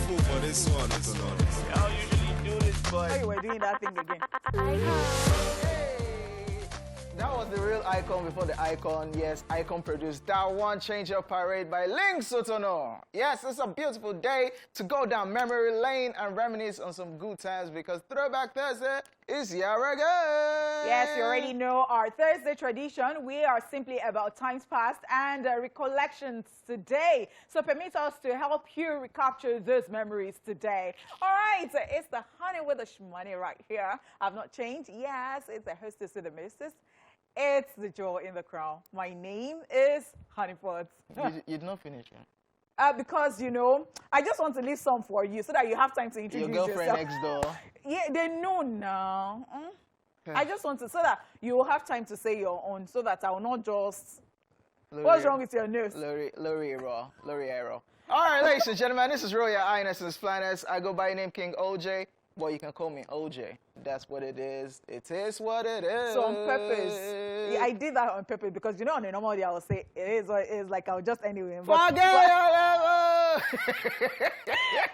beautiful for this one. Y'all usually do this, but Oh, you were doing that thing again. That was the real icon before the icon. Yes, icon produced that one, Change Your Parade by Ling Sotono. Yes, it's a beautiful day to go down memory lane and reminisce on some good times because Throwback Thursday is here again. Yes, you already know our Thursday tradition. We are simply about times past and recollections today. So permit us to help you recapture those memories today. All right, it's the honey with the shmoney right here. I've not changed. Yes, it's the hostess with the missus. It's the jewel in the crown. My name is Honeypot. You did not finish, right? Because, you know, I just want to leave some for you so that you have time to introduce Your girlfriend yourself. next door. Yeah, they know now. Okay. I just want to, so that you will have time to say your own, so that I will not just... Lori, What's wrong with your nose? Lori Arrow. All right, ladies and gentlemen, this is Royal Highness and Splanners. I go by name King Hojay. Well, you can call me OJ. That's what it is. It is what it is. So on purpose. Yeah, I did that on purpose because, you know, on a normal day, I will say it is what it is, like I'll just anyway. Forget All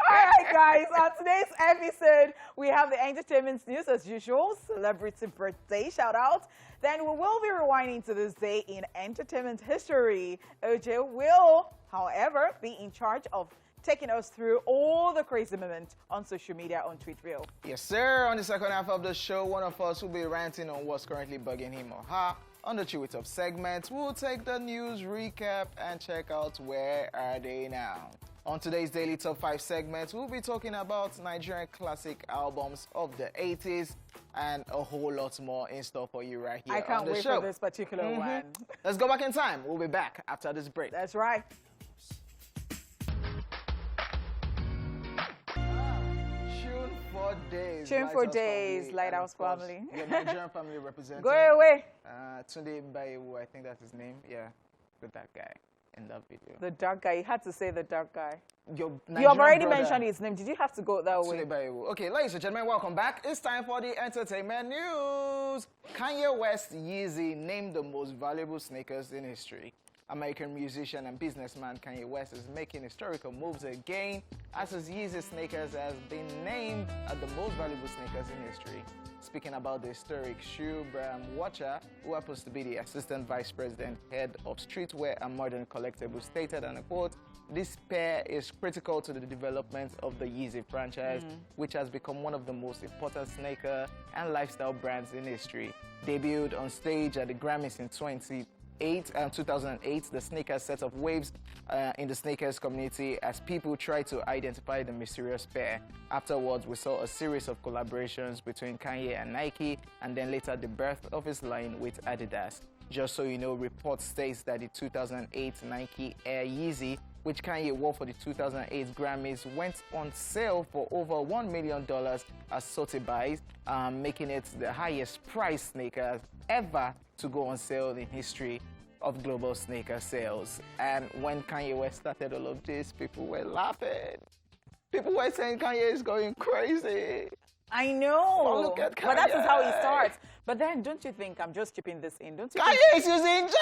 right, guys. On today's episode, we have the entertainment news as usual, celebrity birthday shout-out. Then we will be rewinding to this day in entertainment history. OJ will, however, be in charge of taking us through all the crazy moments on social media on Tweetville. Yes, sir. On the second half of the show, one of us will be ranting on what's currently bugging him or her. On the Chew It Up segment, we'll take the news recap and check out where are they now. On today's Daily Top 5 segment, we'll be talking about Nigerian classic albums of the 80s and a whole lot more in store for you right here I can't on the wait show. for this particular one. Let's go back in time. We'll be back after this break. That's right. Tune for days, Lighthouse Family. The Nigerian family representative. Go away. Tunde Bayewu, I think that's his name. Yeah, the dark guy in that video. The dark guy. You had to say the dark guy. You have already mentioned his name. Did you have to go that way? Tunde Bayewu. Okay, ladies and gentlemen, welcome back. It's time for the entertainment news. Kanye West Yeezy named the most valuable sneakers in history. American musician and businessman Kanye West is making historical moves again as his Yeezy sneakers has been named as the most valuable sneakers in history. Speaking about the historic shoe, Brian Watcher, who happens to be the Assistant Vice President, Head of Streetwear and Modern Collectibles, stated, and I quote, "This pair is critical to the development of the Yeezy franchise, which has become one of the most important sneaker and lifestyle brands in history. Debuted on stage at the Grammys in 2008, the sneakers set up waves in the sneakers community as people try to identify the mysterious pair. Afterwards, we saw a series of collaborations between Kanye and Nike, and then later the birth of his line with Adidas. Just so you know, report states that the 2008 Nike Air Yeezy, which Kanye wore for the 2008 Grammys, went on sale for over $1 million as Sotheby's, making it the highest price sneaker ever to go on sale in history of global sneaker sales. And when Kanye West started all of this, people were laughing. People were saying Kanye is going crazy. I know. Oh, look at Kanye. But that is how he starts. But then, don't you think, I'm just chipping this in, don't you Kanye think... is using jazz!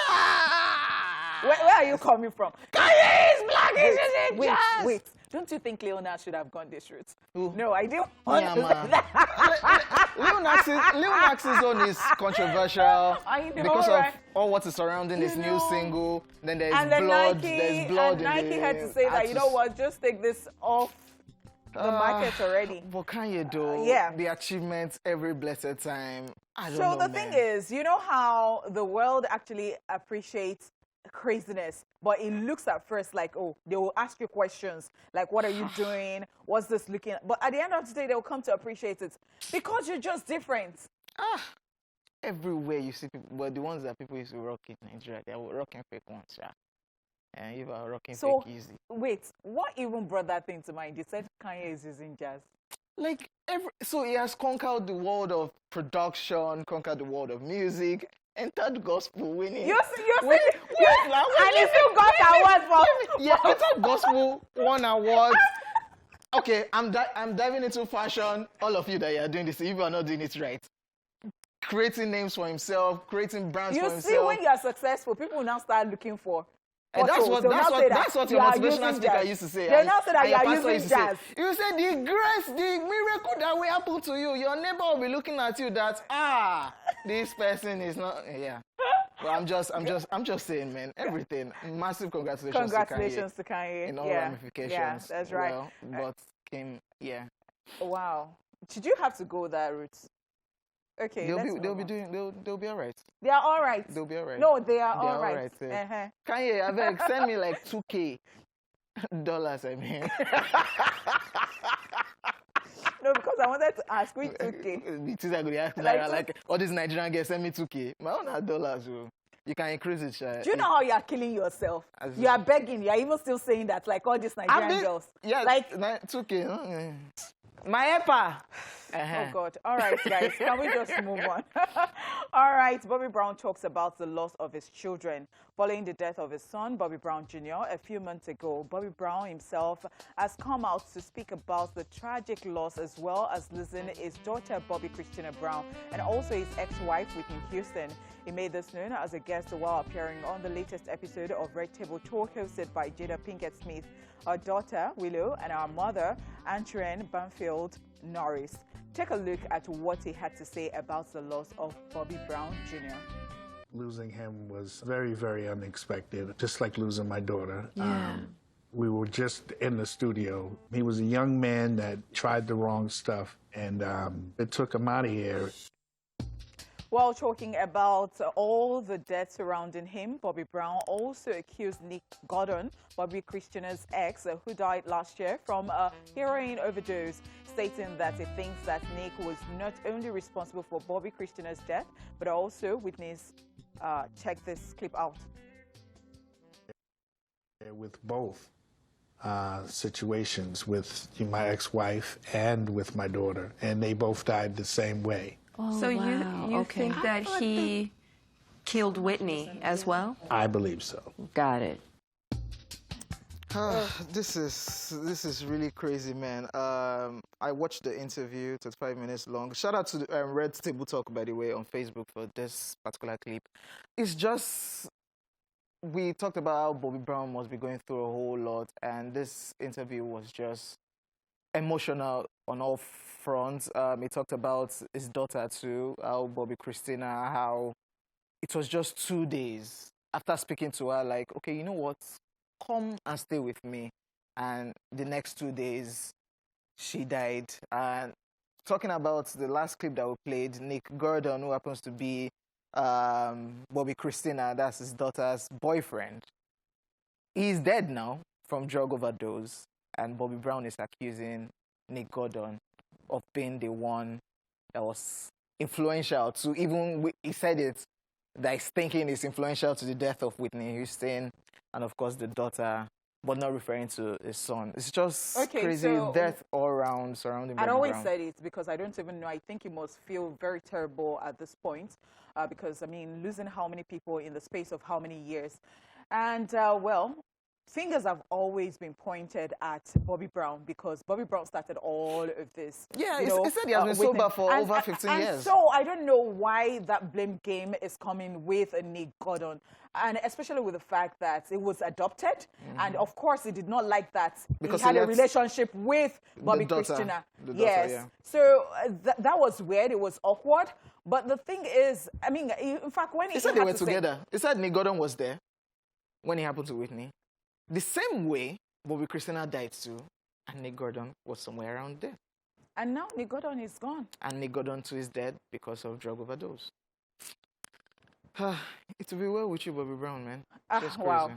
Where are you coming from? Kanye is black, he's using jazz! Wait. Don't you think Leonard should have gone this route? Who? No, I didn't want Yeah, to man. say that. Lil Nas' own is controversial I know, because right? of all what is surrounding his new single. Then there's And then blood, Nike, there's blood in Nike the had to say that, you know what, just take this off the market already. But Kanye, though, yeah. the achievements every blessed time, I don't So know, the man. thing is, you know how the world actually appreciates craziness, but it looks at first like, oh, they will ask you questions like, what are you doing? What's this looking at? But at the end of the day, they will come to appreciate it because you're just different. Everywhere you see people, but the ones that people used to rock in Nigeria, they were rocking fake ones, yeah. And you are rocking So, fake easy. wait, what even brought that thing to mind? You said Kanye is using jazz. Like, so he has conquered the world of production, conquered the world of music, entered gospel winning. You see, Like, and he still got awards for... yeah, entered gospel, won awards. Okay, I'm diving into fashion. All of you that are doing this, if you are not doing it right. Creating names for himself, creating brands for You himself. see, when you are successful, people will now start looking for And that's what your motivational speaker used to say. They now say that you are using jazz. You say the grace, the miracle that will happen to you. Your neighbor will be looking at you that this person is not. Yeah. Well, I'm just saying, man. Everything. Massive congratulations to Kanye. In all ramifications. Yeah, that's right. Well, but yeah. Wow. Did you have to go that route? Okay, they'll be all right. They are all right. They'll be all right. No, they are all right. Kanye, I beg, send me like $2,000. I mean. No, because I wanted to ask which $2,000. Like all these Nigerian girls send me $2,000. My own are dollars. You can increase it. Do you know how you are killing yourself? You are begging. You are even still saying that, like all these Nigerian girls. Yeah, like $2,000. My EPA. Oh, God. All right, guys. Can we just move on? All right. Bobby Brown talks about the loss of his children. Following the death of his son, Bobby Brown Jr., a few months ago, Bobby Brown himself has come out to speak about the tragic loss, as well as losing his daughter, Bobby Christina Brown, and also his ex-wife, Whitney Houston. He made this known as a guest while appearing on the latest episode of Red Table Talk, hosted by Jada Pinkett Smith, our daughter, Willow, and our mother, Antrienne Banfield Norris. Take a look at what he had to say about the loss of Bobby Brown Jr. Losing him was very, very unexpected, just like losing my daughter. Yeah. We were just in the studio. He was a young man that tried the wrong stuff, and it took him out of here. While talking about all the deaths surrounding him, Bobby Brown also accused Nick Gordon, Bobby Christina's ex, who died last year from a heroin overdose, stating that he thinks that Nick was not only responsible for Bobby Christina's death, but also Whitney's. Check this clip out. With both situations, with my ex-wife and with my daughter, and they both died the same way. Oh, so wow. you think that he killed Whitney as well? I believe so. Got it. This is really crazy, man. I watched the interview, 35 minutes long. Shout out to the, Red Table Talk, by the way, on Facebook for this particular clip. It's just, we talked about how Bobby Brown must be going through a whole lot, and this interview was just emotional on all fronts. He talked about his daughter too, how Bobby Christina, how it was just 2 days after speaking to her, like, okay, you know what? Come and stay with me. And the next 2 days, she died. And talking about the last clip that we played, Nick Gordon, who happens to be Bobby Christina, that's his daughter's boyfriend, he's dead now from drug overdose. And Bobby Brown is accusing Nick Gordon of being the one that was influential to, even he said it, that he's thinking is influential to the death of Whitney Houston and, of course, the daughter, but not referring to his son. It's just crazy death all around surrounding Bobby Brown. I always said it because I don't even know. I think he must feel very terrible at this point because, I mean, losing how many people in the space of how many years. And, well, fingers have always been pointed at Bobby Brown because Bobby Brown started all of this. Yeah, he said he has been sober for over 15 years. So I don't know why that blame game is coming with Nick Gordon, and especially with the fact that it was adopted, and of course he did not like that because he had a relationship with Bobby Christina. Yes, so that was weird. It was awkward. But the thing is, I mean, in fact, when he said they were together, he said Nick Gordon was there when it happened to Whitney. The same way Bobby Christina died too, and Nick Gordon was somewhere around there. And now Nick Gordon is gone. And Nick Gordon too is dead because of drug overdose. It will be well with you, Bobby Brown, man. Just crazy. Wow.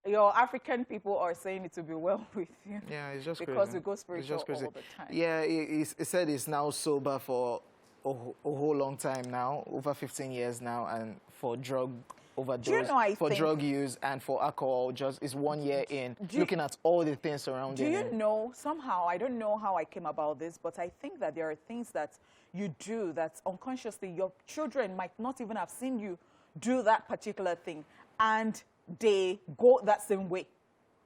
Your African people are saying it will be well with you. Yeah, it's just because crazy. We go spiritual all the time. Yeah, he said he's now sober for a whole long time now, over 15 years now, and for drug overdose, drug use, and for alcohol, just is 1 year in, looking at all the things surrounding him. Do you know, somehow, I don't know how I came about this, but I think that there are things that you do that unconsciously your children might not even have seen you do that particular thing, and they go that same way.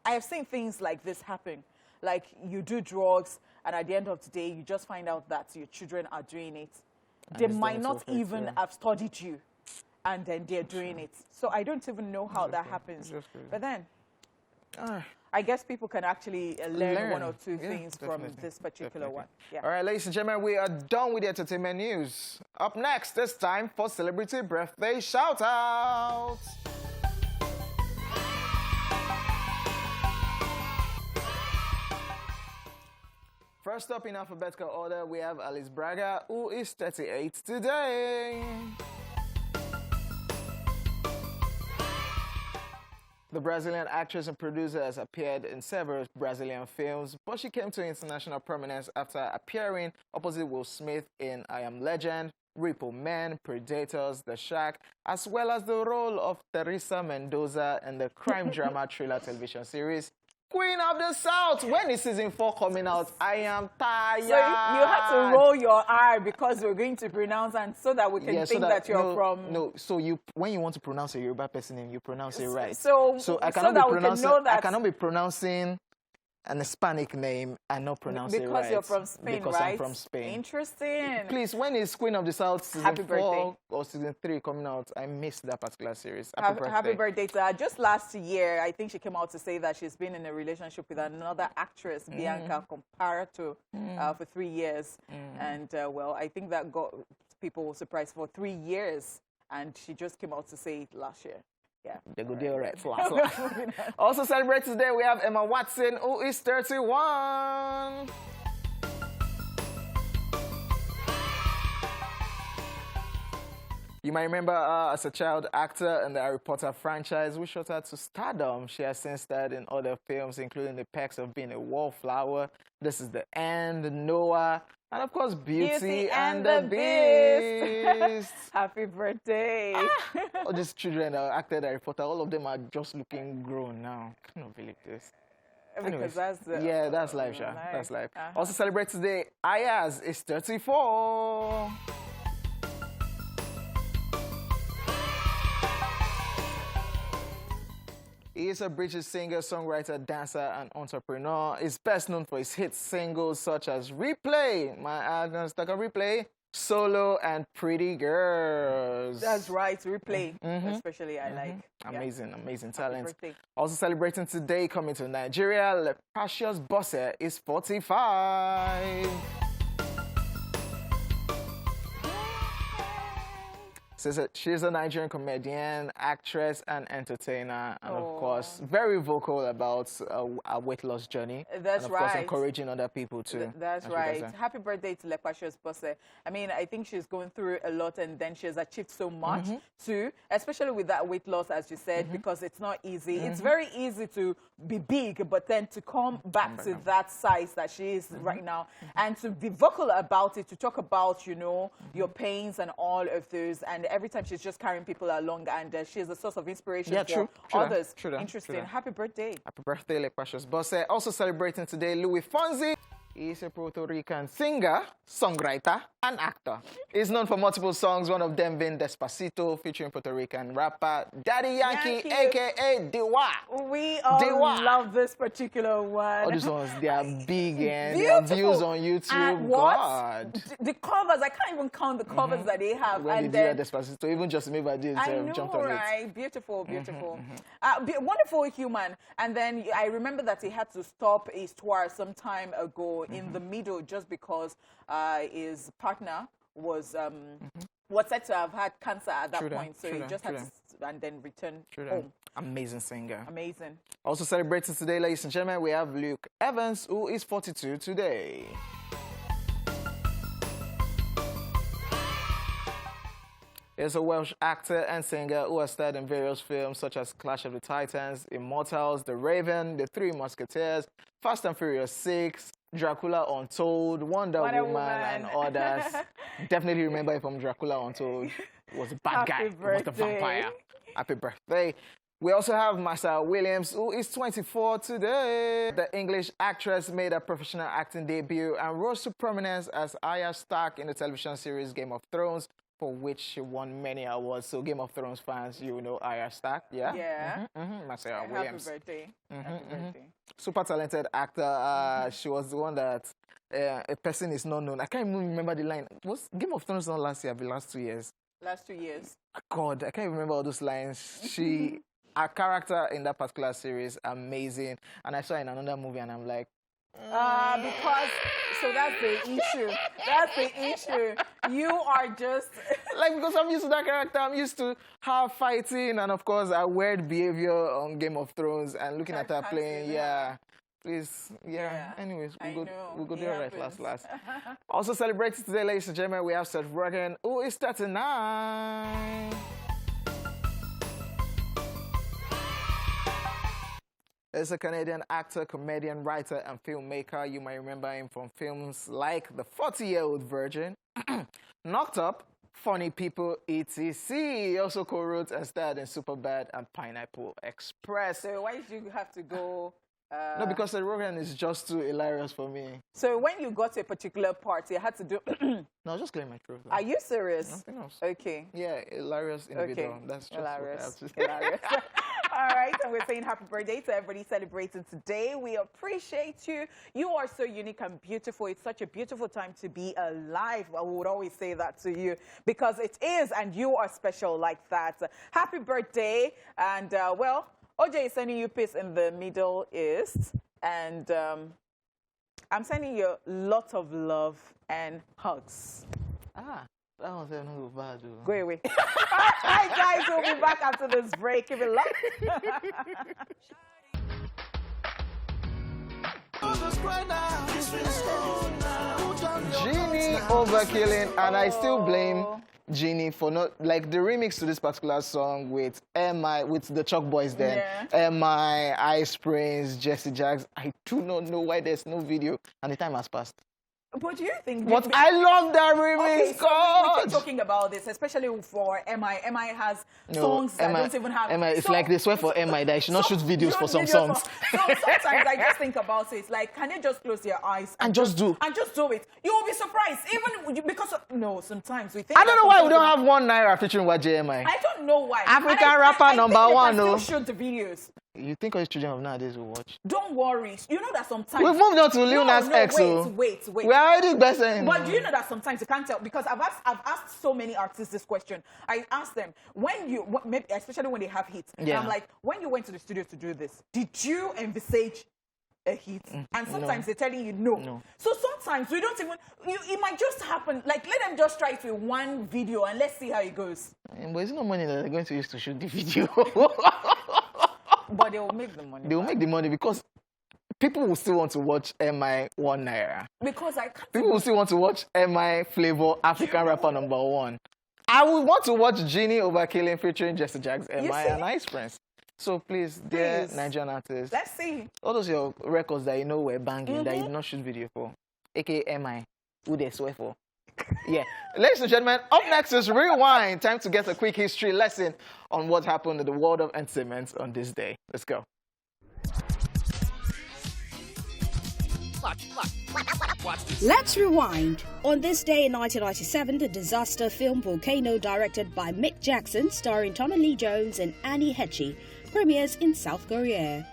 I have seen things like this happen. Like you do drugs, and at the end of the day, you just find out that your children are doing it. They might not even have studied you. and then they're doing it. So I don't even know how that happens. But then, I guess people can actually learn one or two things from this particular one. Yeah. All right, ladies and gentlemen, we are done with the entertainment news. Up next, it's time for Celebrity Birthday Shoutouts. First up in alphabetical order, we have Alice Braga, who is 38 today. The Brazilian actress and producer has appeared in several Brazilian films, but she came to international prominence after appearing opposite Will Smith in I Am Legend, Repo Man, Predators, The Shack, as well as the role of Teresa Mendoza in the crime drama thriller television series Queen of the South. When is season 4 coming out? I am tired. So you have to roll your R because we're going to pronounce, and so that we can think that you're from. No, so when you want to pronounce a Yoruba person name, you pronounce it right. So I cannot be pronouncing. I cannot be pronouncing an Hispanic name and not pronounce it right. Because you're from Spain, because right? I'm from Spain. Interesting. Please, when is Queen of the South season 4 or season 3 coming out? I missed that particular series. Happy birthday to her. Just last year, I think she came out to say that she's been in a relationship with another actress, Bianca Comparato, for 3 years. And, well, I think that got people surprised for 3 years. And she just came out to say it last year. Yeah. They go there, right? Also celebrating today, we have Emma Watson, who is 31. You might remember her as a child actor in the Harry Potter franchise, which shot her to stardom. She has since starred in other films, including The Perks of Being a Wallflower, This Is the End, Noah, and of course, Beauty and the Beast. Happy birthday. All these children that acted Harry Potter, all of them are just looking grown now. I cannot believe this. Because that's the... Yeah, that's life, Sha. That's life. Also celebrate today, Ayaz is 34. He is a British singer, songwriter, dancer, and entrepreneur. He's best known for his hit singles such as Replay, My Adam's Stuck on Replay, Solo, and Pretty Girls. That's right, Replay, especially I like. Amazing, amazing talent. Also celebrating today, coming to Nigeria, Lepasius Bosse is 45. She's a Nigerian comedian, actress, and entertainer, and of course, very vocal about our weight loss journey. That's and of right. course, encouraging other people too. That's right. Happy birthday to Lepasius Bosse. I mean, I think she's going through a lot, and then she has achieved so much too, especially with that weight loss, as you said, because it's not easy. It's very easy to be big, but then to come back to that size that she is right now, and to be vocal about it, to talk about, you know, your pains and all of those, and every time she's just carrying people along, and she's a source of inspiration for others. Interesting. Happy birthday. Happy birthday, Lepasius Bosse. Also celebrating today, Louis Fonsi. He is a Puerto Rican singer, songwriter, and actor. He's known for multiple songs, one of them being Despacito, featuring Puerto Rican rapper Daddy Yankee, a.k.a. Dewa. We all love this particular one. All these ones, they are big and their views on YouTube. And God. The covers, I can't even count the covers that they have. When and they hear Despacito, even just maybe I did jumped on right? Beautiful, beautiful. Wonderful human. And then I remember that he had to stop his tour some time ago in the middle, just because his partner was said to have had cancer at that point. So he just had to and then return home. Amazing singer. Amazing. Also celebrating today, ladies and gentlemen, we have Luke Evans, who is 42 today. He's a Welsh actor and singer who has starred in various films such as Clash of the Titans, Immortals, The Raven, The Three Musketeers, Fast and Furious 6, Dracula Untold, Wonder Woman, and others. Definitely remember him from Dracula Untold. He was a bad guy. He was the vampire. Happy birthday. We also have Marcia Williams, who is 24 today. The English actress made a professional acting debut and rose to prominence as Arya Stark in the television series Game of Thrones, for which she won many awards. So Game of Thrones fans, you know Arya Stark, yeah? Yeah. Marcia Williams. Happy birthday. Happy birthday. Super talented actor. She was the one that a person is not known. I can't even remember the line. Was Game of Thrones not last year, the last 2 years? Last 2 years. God, I can't remember all those lines. Her character in that particular series, amazing. And I saw her in another movie, and I'm like, Because, so that's the issue. That's the issue. You are just... like, because I'm used to that character, I'm used to her fighting, and of course, her weird behavior on Game of Thrones, and looking at her playing, yeah. Please, yeah. Anyways, we'll go do it right last. Also celebrating today, ladies and gentlemen, we have Seth Rogen, who is 39. He's a Canadian actor, comedian, writer, and filmmaker. You might remember him from films like The 40-Year-Old Virgin, Knocked Up, Funny People, etc. He also co-wrote and starred in Superbad and Pineapple Express. So why did you have to go... No, because the Rogan is just too hilarious for me. So when you got to a particular part, you had to do... No, just clear my throat. Are you serious? Nothing else. Okay. Yeah, hilarious individual. Okay. That's just Hilarious. what I have to say. Hilarious. All right, and we're saying happy birthday to everybody celebrating today. We appreciate you. You are so unique and beautiful. It's such a beautiful time to be alive. I would always say that to you because it is, and you are special like that. Happy birthday. And, well, Hojay is sending you peace in the Middle East. And I'm sending you lots of love and hugs. That one's not bad. Go away. All right, guys, we'll be back after this break. Keep it locked. Genie overkilling, and I still blame Genie for not, like, the remix to this particular song with MI, with the Chalk Boys then. Yeah. MI, Ice Prince, Jesse Jaggs. I do not know why there's no video, and the time has passed. But do you think... But I love that remix, okay, so God! we keep talking about this, especially for MI. MI has songs that don't even have... MI, it's like they swear for MI that I should not shoot videos for some songs. So sometimes I just think about it, like, can you just close your eyes and just do? And just do it. You will be surprised, even because of, no, sometimes we think... I don't know why we don't have one Naira featuring YJMI. I don't know why. African rapper number one, no. no. Shoot the videos. You think all these children of nowadays will watch? Don't worry. You know that sometimes... We've moved on to Lil Nas X, wait. We're already best friends. But do you know that sometimes you can't tell? Because I've asked so many artists this question. I asked them, maybe, especially when they have hits, and I'm like, when you went to the studio to do this, did you envisage a hit? And sometimes they're telling you no. So sometimes we don't even... it might just happen. Like, let them just try it with one video and let's see how it goes. But it's no money that they're going to use to shoot the video. But they will make the money. They will make the money because people will still want to watch MI 1 Naira. Because I can't... People will still want to watch MI Flavor African rapper number one. I would want to watch Genie overkilling featuring Jesse Jaggs, MI, and Ice Prince. So please, dear Nigerian artists, let's see. All those your records that you know were banging that you did not shoot video for, aka MI, who they swear for. Yeah. Ladies and gentlemen, up next is Rewind. Time to get a quick history lesson on what happened in the world of entertainment on this day. Let's go. Let's rewind. On this day in 1997, the disaster film Volcano, directed by Mick Jackson, starring Tommy Lee Jones and Annie Hetchie, premieres in South Korea.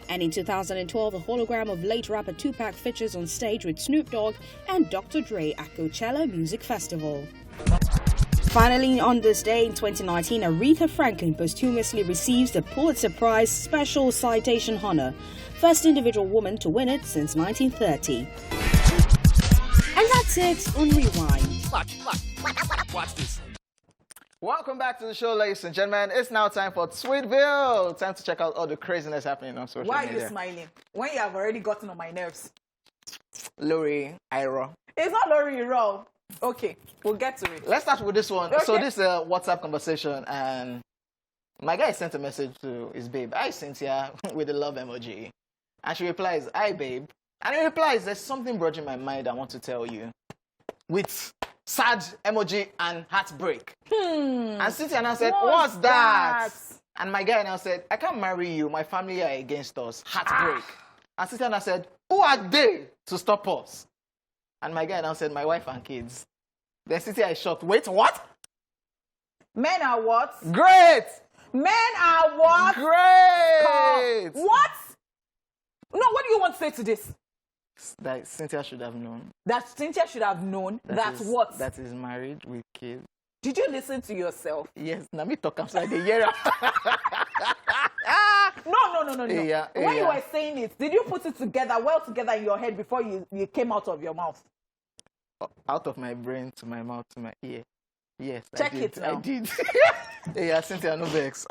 And in 2012, a hologram of late rapper Tupac features on stage with Snoop Dogg and Dr. Dre at Coachella Music Festival. Finally, on this day in 2019, Aretha Franklin posthumously receives the Pulitzer Prize Special Citation Honor, first individual woman to win it since 1930. And that's it on Rewind. Watch this. Welcome back to the show, ladies and gentlemen. It's now time for Tweetville. Time to check out all the craziness happening on social media. Why are you smiling? When you have already gotten on my nerves. Lori, Ira. It's not Lori Roll. Okay, we'll get to it. Let's start with this one. Okay. So this is a WhatsApp conversation, and my guy sent a message to his babe. Hi, Cynthia, with the love emoji. And she replies, hi, babe. And he replies, there's something brooding my mind I want to tell you. With sad emoji and heartbreak. And Cynthia now said, what's that? And my guy now said, I can't marry you. My family are against us. Heartbreak. And Cynthia now said, who are they to stop us? And my guy now said, my wife and kids. Then Cynthia is shocked. Wait, what? Men are what? Great! Men are what? Great! What? No, what do you want to say to this? That Cynthia should have known. That Cynthia should have known that what? That is married with kids. Did you listen to yourself? Yes, now me talk outside the year. No. Yeah, when you yeah. were saying it, did you put it well together in your head before you came out of your mouth? Out of my brain to my mouth to my ear. Yes, Check I did. it now. I did. Yeah, Cynthia, no vex.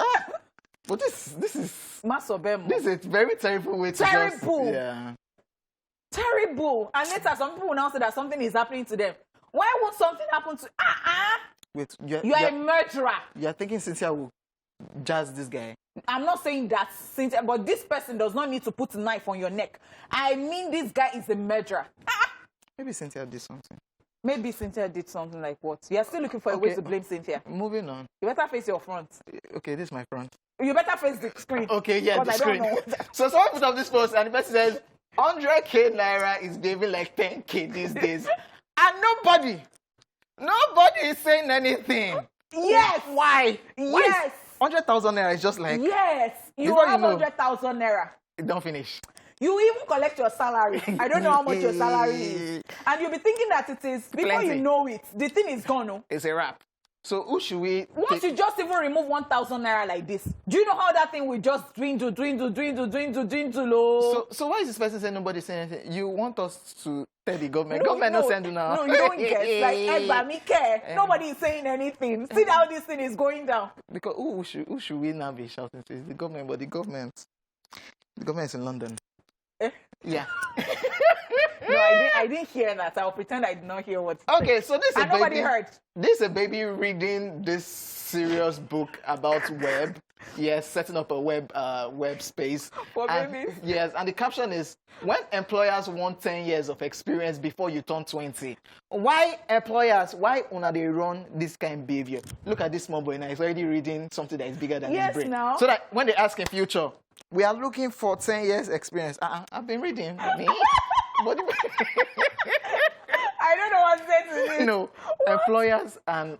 But this is Masobemo. this is a very terrible way to Terrible. just... Yeah. Terrible. And later, some people will now say that something is happening to them. Why would something happen to... Wait, You are a murderer. you're thinking Cynthia will jazz this guy? I'm not saying that Cynthia, but this person does not need to put a knife on your neck. I mean, this guy is a murderer. Maybe Cynthia did something. Maybe Cynthia did something like what? You're still looking for a way to blame Cynthia. Moving on. You better face your front. Okay, this is my front. You better face the screen. Okay, yeah, the Because I don't screen. know. So someone put up this post and the person says, 100k naira is behaving like 10k these days. And nobody is saying anything. Yes. Why? Yes. 100,000 naira is just like, Yes. You Before you have know. 100,000 naira. it don't finish. You even collect your salary. I don't know how much your salary is. And you'll be thinking that it is, before Plenty. you know it, the thing is gone. No? It's a wrap. So who should we... Once you just even remove 1,000 naira like this, do you know how that thing will just dwindle? Oh? So why is this person saying nobody saying anything? You want us to tell the government? No, Government not send you now. No, you don't get. Like, Egba, me care. Nobody is saying anything. See how this thing is going down. Because who should we now be shouting to? It's the government, but the government is in London. Yeah. No, I didn't hear that. I'll pretend I did not hear what. Okay, so this is And nobody heard. This is a baby reading this serious book about web. Yes, setting up a web space. For And- babies. Yes, and the caption is, when employers want 10 years of experience before you turn 20. Why una they run this kind of behavior? Look at this small boy now. He's already reading something that is bigger than Yes, his brain. now. So that when they ask in future, we are looking for 10 years experience. I've been reading. Me? But I don't know what to say to this. no, employers and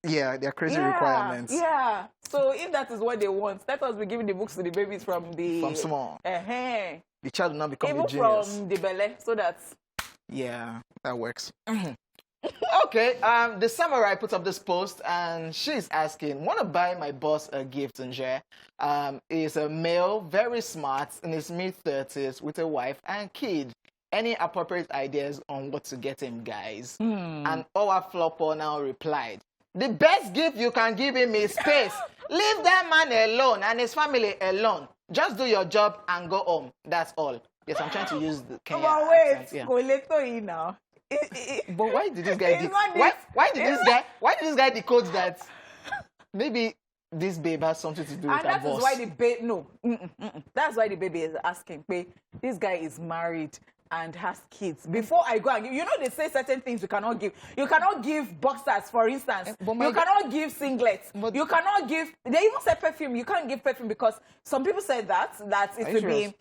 their crazy requirements. Yeah. So if that is what they want, let us be giving the books to the babies from small. Uh-huh. The child will now become Even a genius. from the belly, so that. Yeah, that works. Okay, the samurai put up this post and she's asking, want to buy my boss a gift, Nje? He's a male, very smart, in his mid-30s with a wife and kid. Any appropriate ideas on what to get him, guys? And our flopper now replied, the best gift you can give him is space. Leave that man alone and his family alone. Just do your job and go home. That's all. Yes, I'm trying to use the Kenya But wait, accent. Yeah. go later in now. But why did this guy It's not this. why did this guy decode that maybe this babe has something to do with And her that boss? is why the baby, that's why the baby is asking, this guy is married and has kids. Before I go and give, they say certain things you cannot give. You cannot give boxers, for instance. But You cannot give singlets. But- You cannot give, they even say perfume. You can't give perfume because some people said that it Are will you be, serious?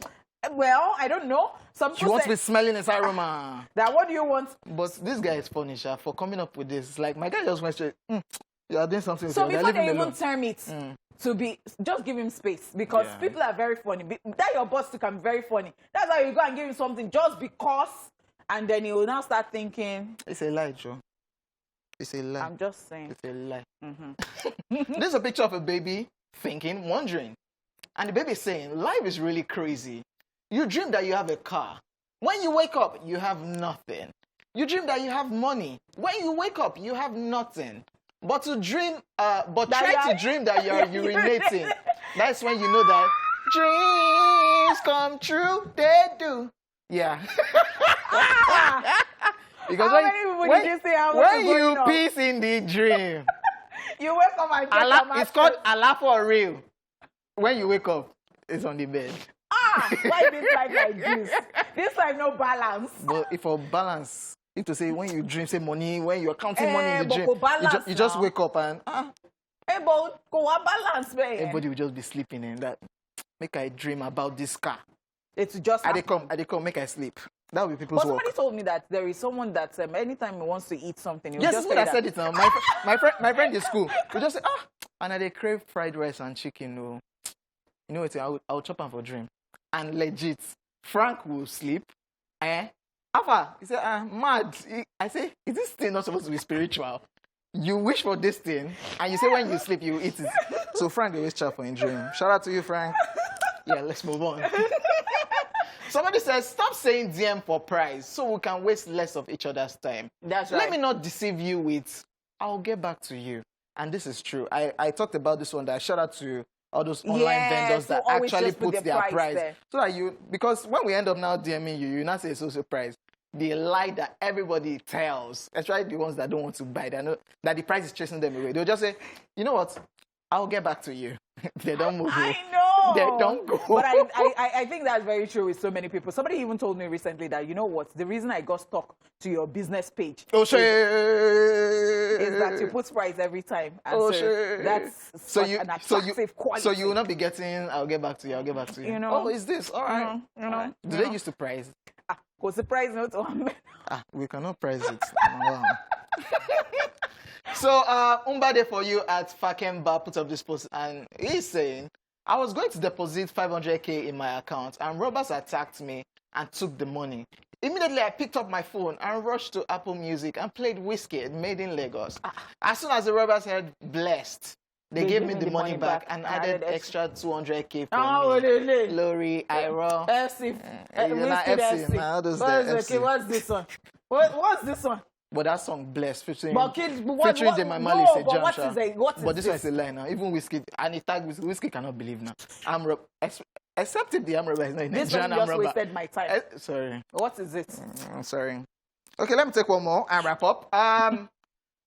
well, I don't know. Some She people wants to say be smelling his aroma. that what do you want? But this guy is funny, Sha, for coming up with this. Like, my guy just went straight, you are doing something. So with you. before They're they leaving even me alone. term it to be, just give him space because Yeah. people are very funny. That your boss can be very funny. That's why you go and give him something just because, and then he will now start thinking. It's a lie, Joe. It's a lie. I'm just saying. It's a lie. This is a picture of a baby thinking, wondering. And the baby is saying, life is really crazy. You dream that you have a car. When you wake up, you have nothing. You dream that you have money. When you wake up, you have nothing. But try to dream that you are urinating. That's when you know that dreams come true. They do. Yeah. Because How many people did you say how much when is going you on? piss in the dream, You wake up and check your it's called Allah for real. When you wake up, it's on the bed. Why this life like this? This life no balance. But if for balance, if to say when you dream, say money, when you're counting money in the but dream, for balance you just now. wake up and Hey, but go on balance, man. everybody will just be sleeping in that. Make I dream about this car. It's just. I they come, make I sleep. That will be people's But work. somebody told me that there is someone that anytime he wants to eat something, he will Yes, just this say is what I that. said it now. My friend in school will just say, and I they crave fried rice and chicken. No. You know what? I'll chop them for dream. And legit, Frank will sleep. Alpha, he said, mad. I say, is this thing not supposed to be spiritual? You wish for this thing, and you say when you sleep, you eat it. So Frank always chat for a dream. Shout out to you, Frank. Yeah, let's move on. Somebody says, stop saying DM for prize so we can waste less of each other's time. That's right. Let me not deceive you with, I'll get back to you. And this is true. I talked about this one that shout out to all those online vendors that actually put their price there. so that you, because when we end up now DMing you, you not say social price. The lie that everybody tells, especially the ones that don't want to buy, that know that the price is chasing them away. They'll just say, you know what, I'll get back to you. They don't move. I know. They don't go. But I think that's very true with so many people. Somebody even told me recently that, you know what, the reason I got stuck to your business page is that you put price every time. And so that's an attractive quality. So you will not be getting, I'll get back to you, I'll get back to you. You know? Oh, is this? All right. You know? Do they used to price? Because the price not on. We cannot price it. Wow. So, Umbade for you at Fakemba put up this post, and he's saying, I was going to deposit 500k in my account, and robbers attacked me and took the money. Immediately, I picked up my phone and rushed to Apple Music and played Whiskey, Made in Lagos. As soon as the robbers heard blessed, they gave me the money back and added extra 200k for me. Glory, Iro. What's this one? What's this one? But that song Blessed featuring featuring Dema Mali is a jam. But this one is a line now. Even Whiskey and it tagged Whiskey cannot believe now. Except if the Amraba is not in this one just wasted my time. Sorry. What is it? I'm sorry. Okay, let me take one more and wrap up.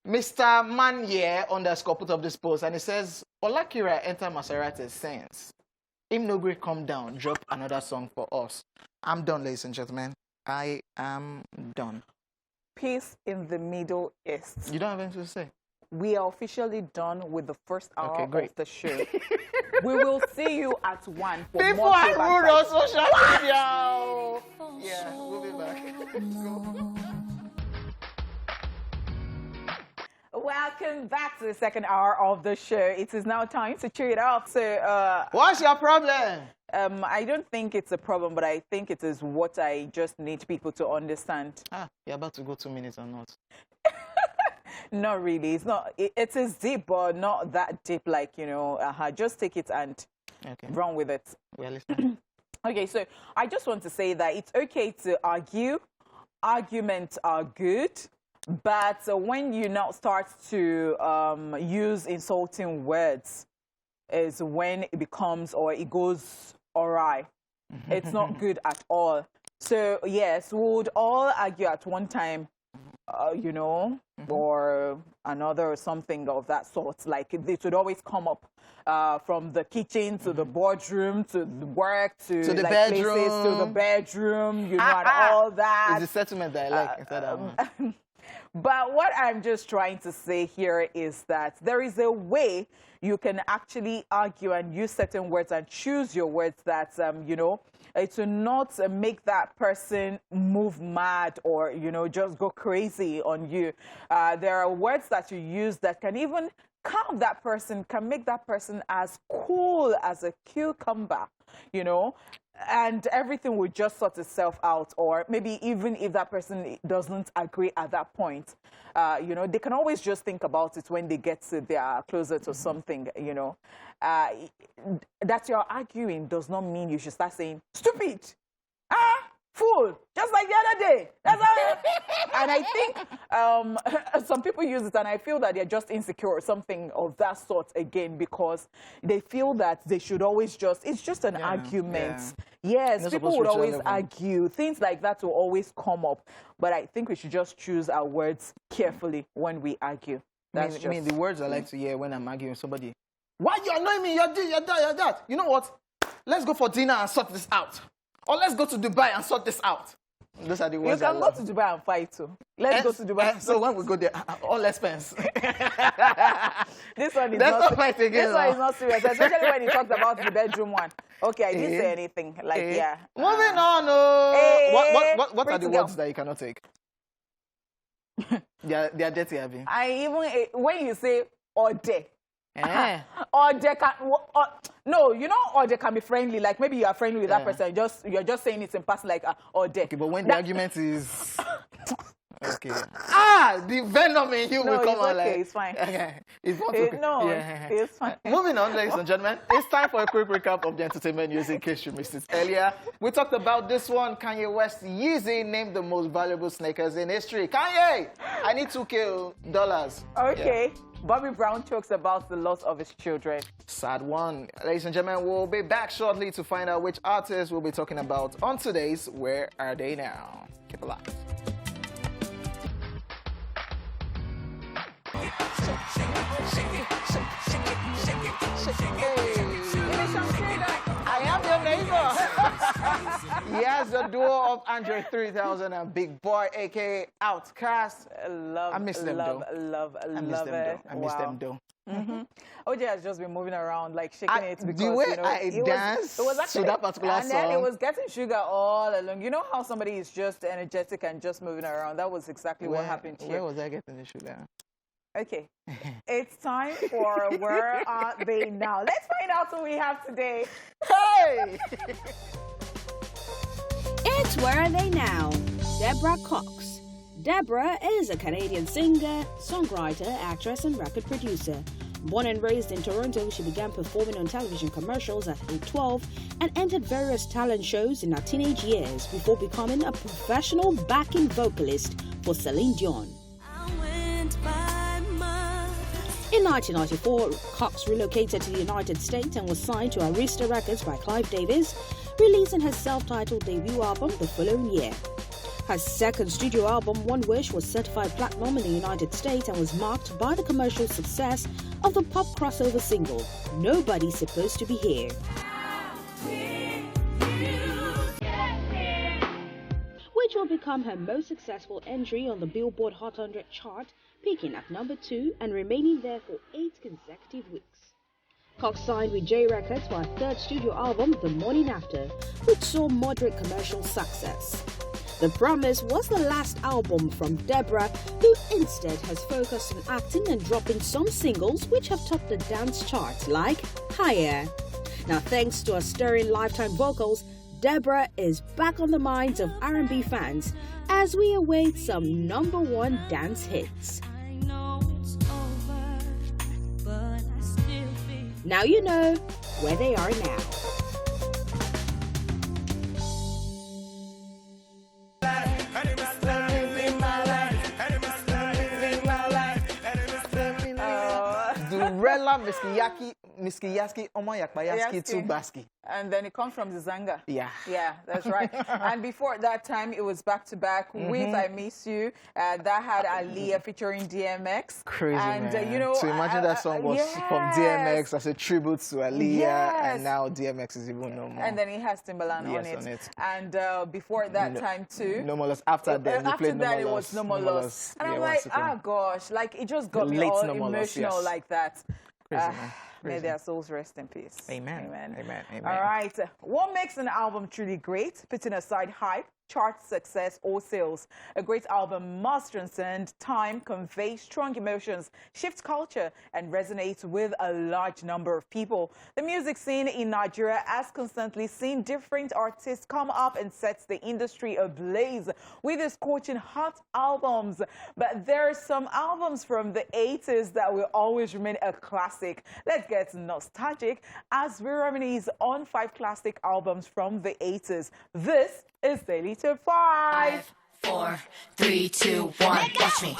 Mr. Manye _ put up this post and it says, Olakira enter Maserate's sense. Him no great come down, drop another song for us. I'm done, ladies and gentlemen. I am done. Peace in the Middle East. You don't have anything to say? We are officially done with the first hour of the show. We will see you at 1 for People more are Throwback rude on social media. Yeah, we'll be back. Let's go. Welcome back to the second hour of the show. It is now time to cheer it up. So, what's your problem? I don't think it's a problem, but I think it is what I just need people to understand. You're about to go 2 minutes or not? Not really. It's not. It is deep, but not that deep. Like, you know, just take it and run with it. We're listening. Okay, so I just want to say that it's okay to argue. Arguments are good. But when you now start to use insulting words is when it becomes or it goes awry. It's not good at all. So, yes, we would all argue at one time, you know, or another or something of that sort. Like, it would always come up from the kitchen to the boardroom to the work to the like, bedroom. Places, to the bedroom, you know, and all that. It's the settlement that I like instead of... But what I'm just trying to say here is that there is a way you can actually argue and use certain words and choose your words that, you know, to not make that person move mad or, you know, just go crazy on you. There are words that you use that can even calm that person, can make that person as cool as a cucumber, you know. And everything will just sort itself out, or maybe even if that person doesn't agree at that point, you know, they can always just think about it when they get to their closet or something, you know. That you're arguing does not mean you should start saying, stupid, fool, just like the other day. That's how and I think some people use it, and I feel that they're just insecure or something of that sort again, because they feel that they should always just, it's just an argument. Yes, people would always argue. Things like that will always come up. But I think we should just choose our words carefully when we argue. That's I mean, the words I like to hear when I'm arguing with somebody. Why you annoying me? You're this, you're that, you're that. You know what? Let's go for dinner and sort this out. Or let's go to Dubai and sort this out. Those are the words you can go to Dubai and fight too. Let's go to Dubai. So when we go there, all expense. This one is not fight again. This one is not serious, especially when he talked about the bedroom one. Okay, I didn't say anything. Like, yeah. Moving on. What are the words that you cannot take? They are dirty, Abby. When you say ode, Or they can, no, you know, or they can be friendly. Like maybe you are friendly with that person. You're just saying it in person, like or they. Okay, but when the argument is okay, the venom in you will come out like. It's fine. Okay, it's fine. Moving on, ladies and gentlemen, it's time for a quick recap of the entertainment news in case you missed it earlier. We talked about this one. Kanye West Yeezy named the most valuable sneakers in history. Kanye, I need $2K. Okay. Yeah. Bobby Brown talks about the loss of his children. Sad one. Ladies and gentlemen, we'll be back shortly to find out which artists we'll be talking about on today's Where Are They Now? Keep it locked. I am your neighbor. Yes, the duo of Andre 3000 and Big Boy, aka Outkast. I miss them though. I miss them though. Hojay has just been moving around, like shaking it because the way you know, I danced to that particular song, and then it was getting sugar all along. You know how somebody is just energetic and just moving around? That was exactly what happened here. Where was I getting the sugar? Okay, it's time for Where Are They Now? Let's find out what we have today. Hey! It's Where Are They Now? Deborah Cox. Deborah is a Canadian singer, songwriter, actress, and record producer. Born and raised in Toronto, she began performing on television commercials at age 12 and entered various talent shows in her teenage years before becoming a professional backing vocalist for Celine Dion. In 1994, Cox relocated to the United States and was signed to Arista Records by Clive Davis, releasing her self-titled debut album the following year. Her second studio album, One Wish, was certified platinum in the United States and was marked by the commercial success of the pop crossover single, Nobody's Supposed to Be Here, which will become her most successful entry on the Billboard Hot 100 chart, peaking at number 2 and remaining there for 8 consecutive weeks. Cox signed with J Records for her third studio album, The Morning After, which saw moderate commercial success. The Promise was the last album from Deborah, who instead has focused on acting and dropping some singles which have topped the dance charts, like Higher. Now, thanks to her stirring lifetime vocals, Deborah is back on the minds of R&B fans as we await some #1 dance hits. Now you know where they are now. Durella Miskiyaski Omoyakbayaski Tubaski. And then it comes from the Zanga. Yeah. Yeah, that's right. And before that time, it was back-to-back with I Miss You. That had Aaliyah featuring DMX. Crazy, and, man. you know, to imagine that song was from DMX as a tribute to Aaliyah, and now DMX is even no more. And then it has Timbaland on it. And before that time, too. No More Loss. After that, after played that, No it was No More Loss. And I'm like, gosh, like, it just got me all emotional like that. Crazy, man. May their souls rest in peace. Amen. Amen. Amen. Amen. All right. What makes an album truly great? Putting aside hype, chart success, or sales. A great album must transcend time, convey strong emotions, shift culture, and resonate with a large number of people. The music scene in Nigeria has constantly seen different artists come up and set the industry ablaze with their scorching hot albums. But there are some albums from the 80s that will always remain a classic. Let's get nostalgic as we reminisce on 5 classic albums from the 80s. This is Daily Top 5. 5, 4, 3, 2, 1. Watch me.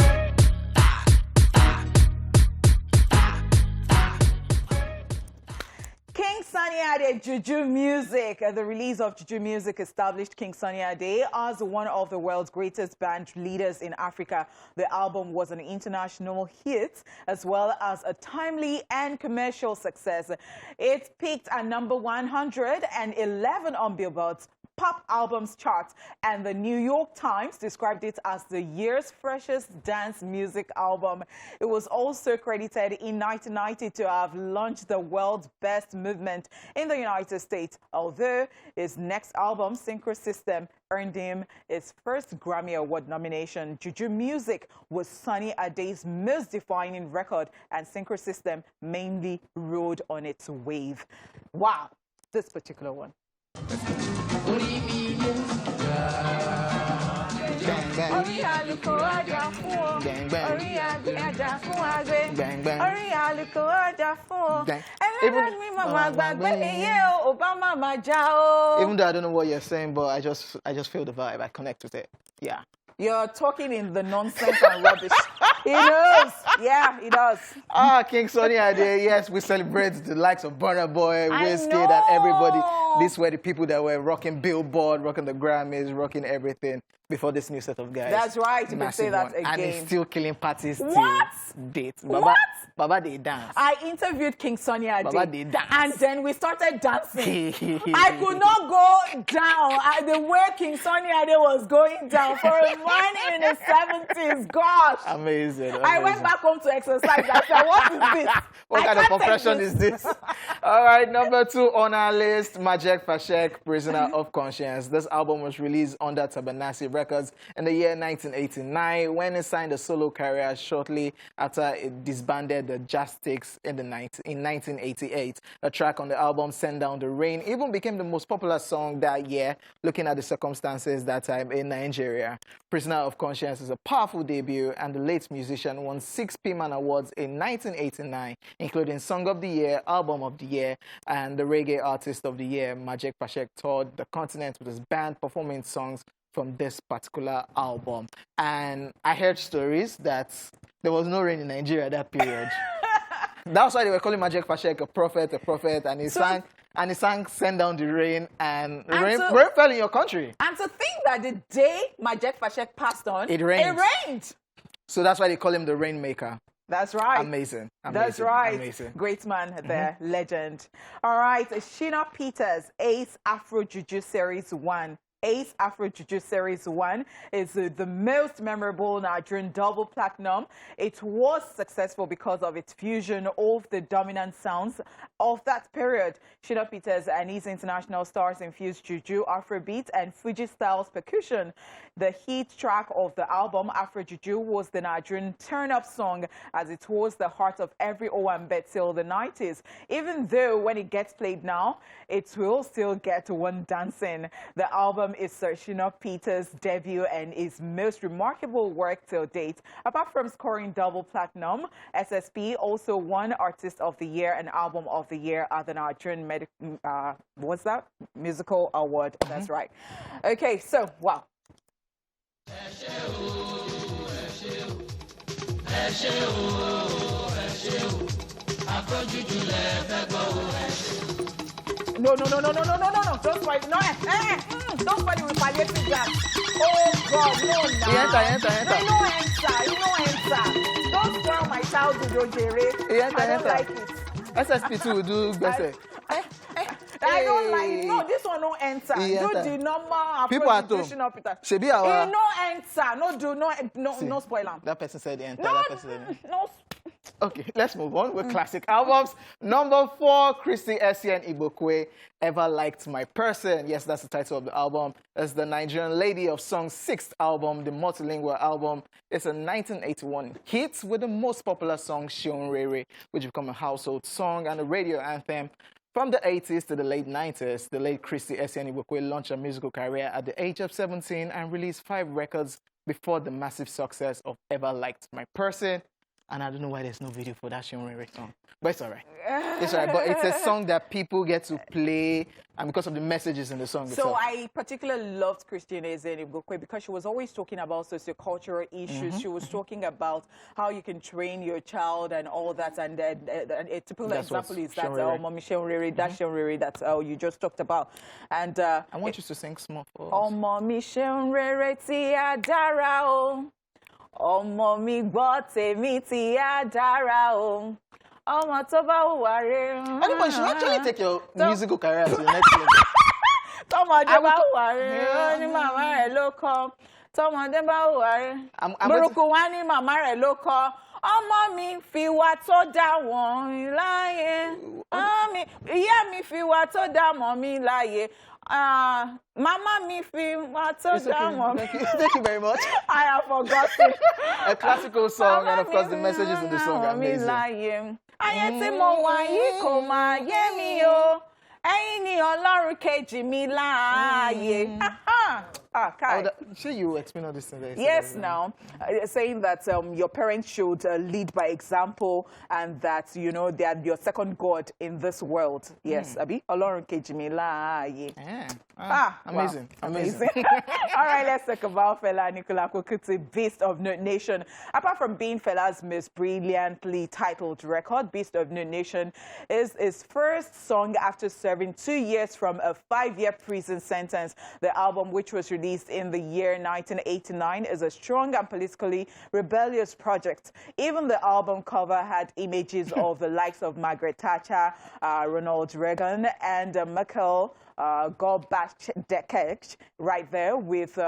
King Sunny Ade, Juju Music. The release of Juju Music established King Sunny Ade as one of the world's greatest band leaders in Africa. The album was an international hit as well as a timely and commercial success. It peaked at number 111 on Billboard's Pop Albums chart, and the New York Times described it as the year's freshest dance music album. It was also credited in 1990 to have launched the world's best movement in the United States, although his next album, Synchro System, earned him his first Grammy Award nomination. Juju Music was Sunny Ade's most defining record, and Synchro System mainly rode on its wave. Wow, this particular one. Even though I don't know what you're saying, but I just feel the vibe. I connect with it. Yeah. You're talking in the nonsense and rubbish. He knows. Yeah, he does. King Sunny Ade. Yes, we celebrate the likes of Burna Boy, Wizkid, and everybody. These were the people that were rocking Billboard, rocking the Grammys, rocking everything before this new set of guys. That's right. You can say that again. And he's still killing parties till date. What? Baba, they dance. I interviewed King Sunny Ade. Baba, they dance. And then we started dancing. I could not go down the way King Sunny Ade was going down for a man in the 70s. Gosh. Amazing. I went back home to exercise. I said, what is this? What kind of profession is this? All right, number 2 on our list, Majek Fashek, Prisoner of Conscience. This album was released under Tabanasi Records in the year 1989 when he signed a solo career shortly after it disbanded the Jazzsticks in 1988. A track on the album, Send Down the Rain, even became the most popular song that year, looking at the circumstances that time in Nigeria. Prisoner of Conscience is a powerful debut, and the late musician won 6 P-Man Awards in 1989, including Song of the Year, Album of the Year, and the Reggae Artist of the Year. Majek Fashek toured the continent with his band performing songs from this particular album. And I heard stories that there was no rain in Nigeria at that period. That's why they were calling Majek Fashek a prophet, and he sang Send Down the Rain, and rain fell in your country. And to think that the day Majek Fashek passed on, it rained. It rained. So that's why they call him the Rainmaker. That's right. Amazing. That's right. Amazing. Great man there, legend. All right, Sheena Peters, Ace Afro Juju Series 1. Ace Afro Juju Series 1 is the most memorable Nigerian double platinum. It was successful because of its fusion of the dominant sounds of that period. Sheena Peters and his international stars infused Juju, Afrobeat, and Fuji styles percussion. The hit track of the album, Afro Juju, was the Nigerian turn-up song, as it was the heart of every Owambe till the 90s. Even though when it gets played now, it will still get one dancing. The album is Sheena Peters' debut and his most remarkable work till date. Apart from scoring double platinum, SSP also won Artist of the Year and Album of the Year at the Nigerian Musical Award. That's right. Okay, so wow. No. Don't spoil it. No, don't spoil it with palliative gas. Oh, God, no, Enter. You don't enter. Don't spoil my childhood, Hojay. I don't like it. SSP2 will do better. I don't like it. No, this one don't enter. Do the normal people at home. Should be our. No enter. No spoil them. That person said enter. No. Okay, let's move on with classic albums. Number 4, Christy Essien Igbokwe, Ever Liked My Person. Yes, that's the title of the album. It's the Nigerian Lady of Song's 6th album, the multilingual album. It's a 1981 hit with the most popular song, Shion Rere, which became a household song and a radio anthem. From the 80s to the late 90s, the late Christy Essien Igbokwe launched a musical career at the age of 17 and released 5 records before the massive success of Ever Liked My Person. And I don't know why there's no video for that Shion Rere song. But it's all right. It's all right. But it's a song that people get to play, and because of the messages in the song itself. So I particularly loved Christy Essien Igbokwe because she was always talking about sociocultural issues. She was talking about how you can train your child and all that. And a typical example is that Mommy Shion Rere, that Shion Rere that you just talked about. And I want you to sing small for us. Oh, Mommy Shion Rere ti adara o. Ọmọ mi gbọ́ tèmi ti á dára o. Ọmọ tó bá hùwà rere. Anybody should actually take your musical career to the next level. Tọ́mọdé bá hùwà rere, ó ní màmá rẹ̀ ló kọ́. Tọ́mọdé bá hùwà rere, burúkú wá ní màmá rẹ̀ ló kọ́. Ọmọ mi fi wá tó dá wọn láyé. Ìyá mi fi wá tó dá mọ́ mi láyé. Mama mi fi wá tó dá mọ́ mi. Thank you very much. I have forgotten. A classical song, and of course the messages in the song are amazing. Ayé tí mo wà yìí kò máa yé mi o. Ẹ̀yin ni Ọlọ́run kejì mi láàyè. Kai. Should you explain all this thing? Yes, now, saying that your parents should lead by example and that, you know, they are your second God in this world. Yes, Abi? Ọlọ́run kejì mi láàyè. Amazing. Wow. Amazing. All right, let's talk about Fela Anikulapo Kuti, Beast of No Nation. Apart from being Fela's most brilliantly titled record, Beast of No Nation is his first song after serving 2 years from a 5-year prison sentence. The album, which was released in the year 1989, is a strong and politically rebellious project. Even the album cover had images of the likes of Margaret Thatcher, Ronald Reagan, and Mikhail Gorbachev right there with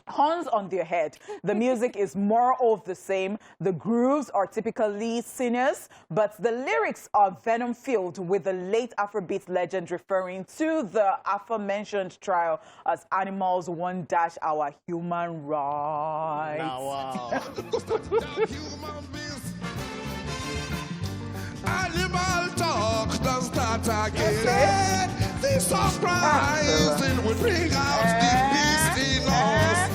horns on their head. The music is more of the same. The grooves are typically sinuous, but the lyrics are venom-filled, with the late Afrobeat legend referring to the aforementioned trial as animals won't dash our human rights. Wow. Animal talk does that again. The surprising would bring out the beast in us.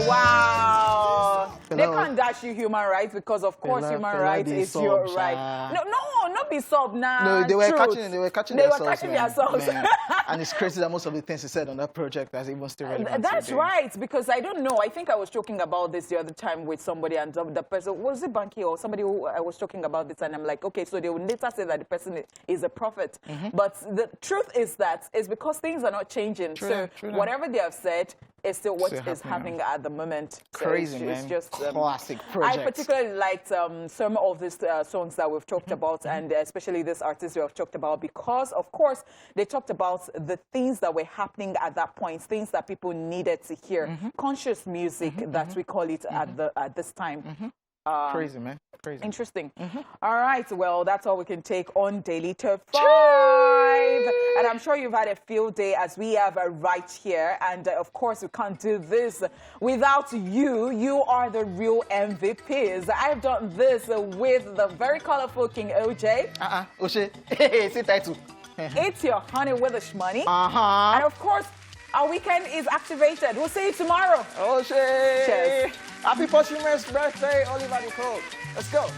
Wow. Fela, They can't dash you human rights because, of course, Fela, human Fela rights be is your sub, right. No, not be sub now. No, they were catching themselves. Man. And it's crazy that most of the things he said on that project are even still relevant. That's today. right, because I don't know. I think I was talking about this the other time with somebody, and the person, was it Banky or somebody who I was talking about this, and I'm like, okay, so they will later say that the person is a prophet. But the truth is that it's because things are not changing. True, whatever they have said is still what Still is happening at the moment. So Crazy, it's man. just Classic I project. particularly liked some of these songs that we've talked about, and especially this artist we have talked about, because, of course, they talked about the things that were happening at that point, things that people needed to hear, conscious music that we call it at this time. Crazy, man. Crazy. Interesting. All right, well, that's all we can take on Daily Top 5. And I'm sure you've had a field day, as we have right here. And, of course, we can't do this without you. You are the real MVPs. I've done this with the very colorful King Hojay. Oshe, say title. It's your honey with the shmoney. Uh-huh. And, of course, our weekend is activated. We'll see you tomorrow. Oshe. Cheers. Happy posthumous birthday, Oliver Nicole. Let's go.